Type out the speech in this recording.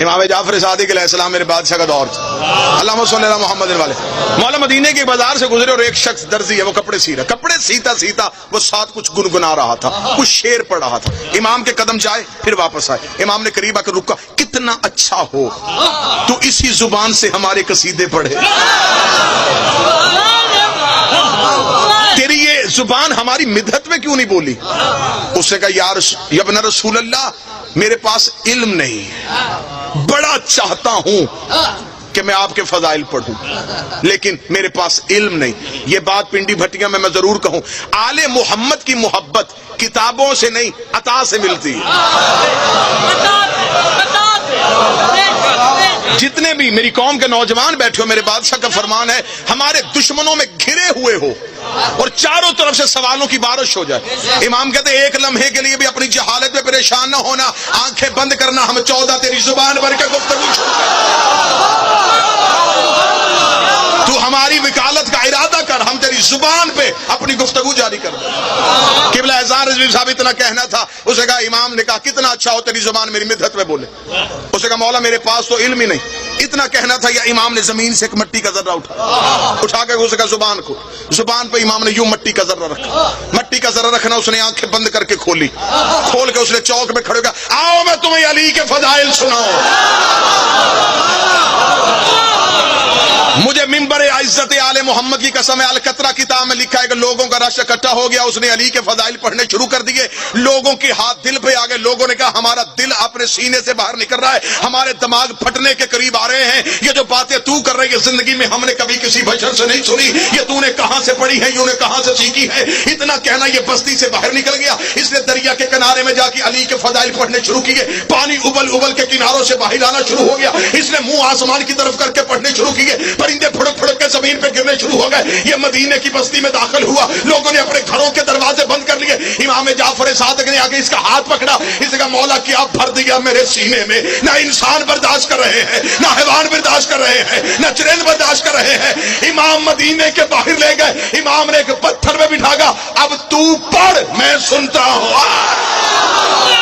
امام جعفر صادق علیہ السلام میرے بادشاہ کا دور تھا، اللہم صلی اللہ محمد والے مولا مدینے کے بازار سے گزرے اور ایک شخص درزی ہے، وہ کپڑے سی رہا، کپڑے سیتا سیتا وہ ساتھ کچھ گنگنا رہا تھا، کچھ شعر پڑھ رہا تھا۔ امام کے قدم جائے پھر واپس آئے، امام نے قریب آ کر رکا، کتنا اچھا ہو تو اسی زبان سے ہمارے قصیدے پڑھے، تیری یہ زبان ہماری مدحت میں کیوں نہیں بولی؟ اس نے کہا یا ابن رسول اللہ، میرے پاس علم نہیں ہے، بڑا چاہتا ہوں کہ میں آپ کے فضائل پڑھوں لیکن میرے پاس علم نہیں۔ یہ بات پنڈی بھٹیاں میں ضرور کہوں، آل محمد کی محبت کتابوں سے نہیں عطا سے ملتی ہے۔ جتنے بھی میری قوم کے نوجوان بیٹھے ہو، میرے بادشاہ کا فرمان ہے ہمارے دشمنوں میں گھرے ہوئے ہو اور چاروں طرف سے سوالوں کی بارش ہو جائے، امام کہتے ہیں ایک لمحے کے لیے بھی اپنی جہالت میں پریشان نہ ہونا، آنکھیں بند کرنا، ہم 14 تیری زبان بھر کے گفتگو تو ہماری وکالت کا ارادہ کر، ہم تیری زبان پہ اپنی گفتگو جاری کر دیں۔ قبلہ اذان رضوی صاحب اتنا کہنا تھا، اسے کہا امام نے کہا کتنا اچھا ہو تیری زبان میری مدحت میں بولے، اسے کہا مولا میرے پاس تو علم ہی نہیں، اتنا کہنا تھا یا امام نے زمین سے ایک مٹی کا ذرہ اٹھا کے اسے کہا زبان کو، زبان پہ امام نے یوں مٹی کا ذرہ رکھا، مٹی کا ذرہ رکھنا اس نے آنکھیں بند کر کے کھولی، کھول کے اس نے چوک میں کھڑے کہا آؤ میں تمہیں علی کے فضائل سناؤں۔ مجھے منبر عزت آل محمد کی قسم ہے، القطرہ کتاب میں لکھا ہے کہ لوگوں کا رش اکٹھا ہو گیا، اس نے علی کے فضائل پڑھنے شروع کر دیے، لوگوں کے ہاتھ دل پہ آ گئے، لوگوں نے کہا ہمارا دل اپنے سینے سے باہر نکل رہا ہے، ہمارے دماغ پھٹنے کے قریب آ رہے ہیں، یہ جو باتیں تو کر رہی ہے زندگی میں ہم نے کبھی کسی بشر سے نہیں سنی، یہ تو نے کہاں سے پڑھی ہے، یوں نے کہاں سے سیکھی ہے۔ اتنا کہنا یہ بستی سے باہر نکل گیا، اس نے دریا کے کنارے میں جا کے علی کے فضائل پڑھنے شروع کیے، پانی ابل ابل کے کناروں سے باہر آنا شروع ہو گیا، اس نے منہ آسمان کی طرف کر کے پڑھنے شروع کیے، پرندے پھڑک پھڑک کے زمین پہ گرنے شروع ہو گئے، یہ مدینے کی بستی میں داخل ہوا، لوگوں نے اپنے گھروں کے دروازے بند کر لیے، امام جعفر صادق نے آ کے اس کا ہاتھ پکڑا، اس نے کہا مولا کیا بھر دیا میرے سینے میں، نہ انسان برداشت کر رہے ہیں، نہ حیوان برداشت کر رہے ہیں، نہ چرند برداشت کر رہے ہیں۔ امام مدینے کے باہر لے گئے، امام نے ایک پتھر میں بٹھا گا، اب تو پڑھ میں سنتا ہوں۔